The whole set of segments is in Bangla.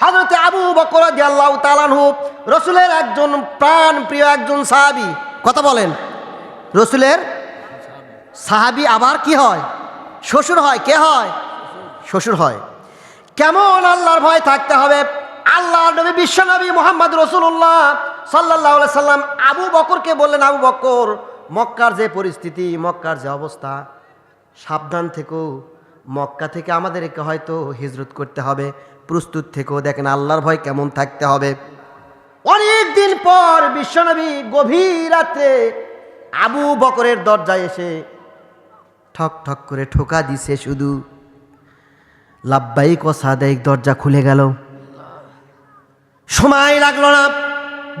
হযরত আবু বকর রাদিয়াল্লাহু তাআলা আনহু রাসূলের একজন প্রাণ প্রিয় একজন সাহাবী। কথা বলেন, রাসূলের সাহাবী আবার কি হয়? শ্বশুর হয়। কে হয়? শ্বশুর হয়। কেমন আল্লাহর ভয় থাকতে হবে! আল্লাহর নবী বিশ্বনবী মুহাম্মদ রাসূলুল্লাহ সাল্লাল্লাহু আলাইহি সাল্লাম আবু বকরকে বললেন, আবু বকর, মক্কার যে পরিস্থিতি, মক্কার যে অবস্থা, সাবধান থেকো। মক্কা থেকে আমাদেরকে হয়তো হিজরত করতে হবে, প্রস্তুত থেকো। দেখেন আল্লাহর ভয় কেমন থাকতে হবে। অনেক দিন পর বিশ্বনবী গভীর রাতে আবু বকরের দরজায় এসে ঠক ঠক করে ঠোকা দিছে। শুধু লাব্বাইক ওয়া সাদাইক, দরজা খুলে গেল। সময় লাগলো না,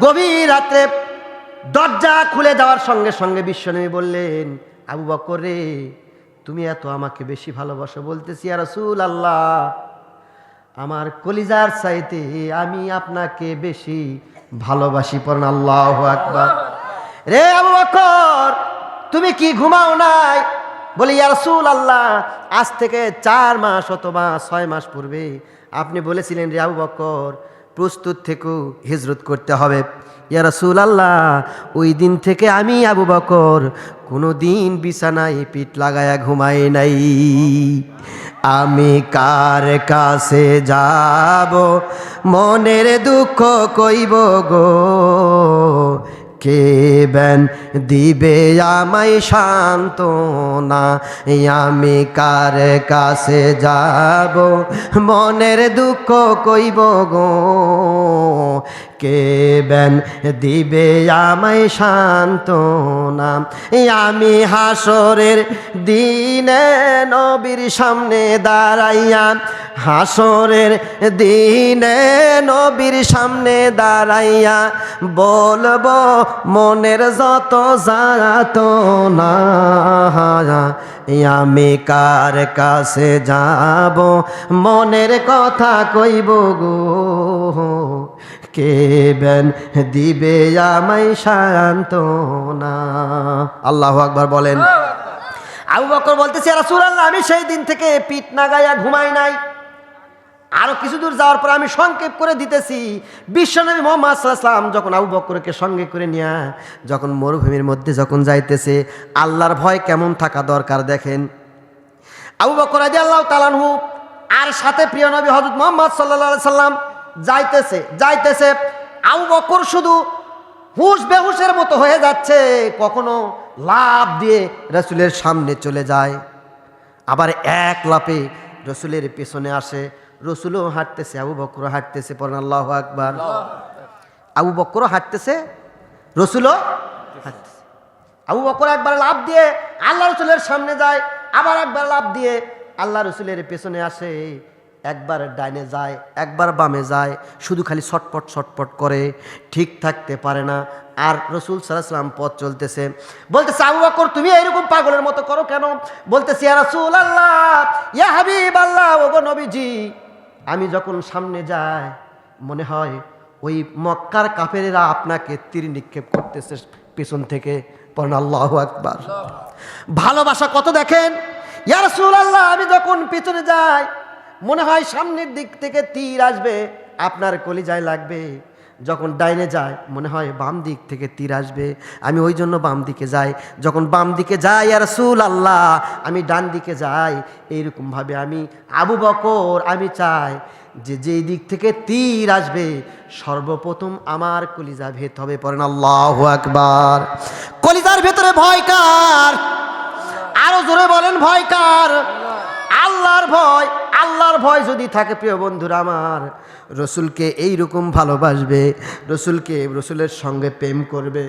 গভীর রাতে দরজা খুলে যাওয়ার সঙ্গে সঙ্গে বিশ্বনবী বললেন, আবু বকর রে, তুমি এত আমাকে বেশি ভালোবাসো? বলতেছি, ইয়া রাসূলুল্লাহ, আমার কলিজার চাইতে আমি আপনাকে বেশি ভালোবাসি। পড়েন আল্লাহু আকবার। রে আবু বকর, তুমি কি ঘুমাও নাই? বলি, ইয়া রাসূলুল্লাহ, আজ থেকে 4 মাস অথবা 6 মাস পূর্বে আপনি বলেছিলেন, রে আবু বকর, প্রস্তুত থেকো, হিজরত করতে হবে। ইয়া রাসূলুল্লাহ, ওই দিন থেকে আমি আবু বকর কোনো দিন বিছানায় পিঠ লাগায়া ঘুমাই নাই। আমি কার কাছে যাব, মনের দুঃখ কইব গো, কে বেন দিবে আমায় সান্ত্বনা। আমি কার কাছে যাব, মনের দুঃখ কইব গো, কে বেন দিবে আমায় সান্ত্বনা। আমি হাসরের দিনে নবীর সামনে দাঁড়াইয়া, হাসরের দিনে নবীর সামনে দাঁড়াইয়া বলবো মনের যত যাতনা। আমি কার কাছে যাব, মনের কথা কইব গো, কে বেন দিবে আমায় সান্ত্বনা। আল্লাহু আকবার বলেন। আবু বকর বলতেছে, ইয়া রাসূলুল্লাহ, আমি সেই দিন থেকে পিঠ নাগাইয়া ঘুমাই নাই। আরো কিছু দূর যাওয়ার পর আমি সংক্ষেপ করে দিতেছি, বিশ্বনবী মুহাম্মদ সাল্লাল্লাহু আলাইহি ওয়াসাল্লাম যখন আবু বকরকে সঙ্গে করে নিয়ে যখন মরুভূমির মধ্যে যখন যাইতেছে, আল্লাহর ভয় কেমন থাকা দরকার দেখেন। আবু বকর রাদিয়াল্লাহু তাআলা আনহু আর সাথে প্রিয় নবী হযরত মুহাম্মদ সাল্লাল্লাহু আলাইহি সাল্লাম যাইতেছে। আবু বকর শুধু হুঁশ বেহুশের মতো হয়ে যাচ্ছে, কখনো লাফ দিয়ে রাসূলের সামনে চলে যায়, আবার এক লাফে রাসূলের পেছনে আসে। রাসূলও হাঁটতেছে, আবু বকরও হাঁটতেছে। পড়েন আল্লাহু আকবার। আবু বকরও হাঁটতেছে, রাসূলও হাঁটতেছে। আবু বকর একবার লাফ দিয়ে আল্লাহ রাসূলের সামনে যায়, আবার একবার লাফ দিয়ে আল্লাহ রাসূলের পেছনে আসে। একবার ডাইনে যায়, একবার বামে যায়, শুধু খালি ছটপট ছটপট করে, ঠিক থাকতে পারে না। আর রাসূল সাল্লাল্লাহু আলাইহি ওয়াসাল্লাম পথ চলতেছে, বলতেছে, আবু বকর, তুমি এরকম পাগলের মতো করো কেন? বলতেছে, ইয়া রাসূলুল্লাহ, ইয়া হাবিবাল্লাহ, ওগো নবীজি, আমি যখন সামনে যাই মনে হয় ওই মক্কার কাফেরেরা আপনাকে তীর নিক্ষেপ করতেছে পেছন থেকে। পড়েন আল্লাহু আকবার। ভালোবাসা কত দেখেন। ইয়া রাসূলুল্লাহ, আমি যখন পেছনে যাই মনে হয় সামনের দিক থেকে তীর আসবে, আপনার কলিজায় লাগবে। যখন ডাইনে যায় মনে হয় বাম দিক থেকে তীর আসবে, আমি ওই জন্য বাম দিকে যাই। যখন বাম দিকে যাই, ইয়া রাসূলুল্লাহ, আমি ডান দিকে যাই। এইরকমভাবে আমি আবু বকর, আমি চাই যে যেই দিক থেকে তীর আসবে সর্বপ্রথম আমার কলিজা ভেদ হবে। পড়েন আল্লাহু আকবার। কলিজার ভেতরে ভয় কার? আরো জোরে বলেন, ভয় কার? আল্লাহর ভয়। আল্লাহর ভয় যদি থাকে প্রিয় বন্ধুরা আমার, রসুলকে এইরকম ভালোবাসবে, রসুলের সঙ্গে প্রেম করবে।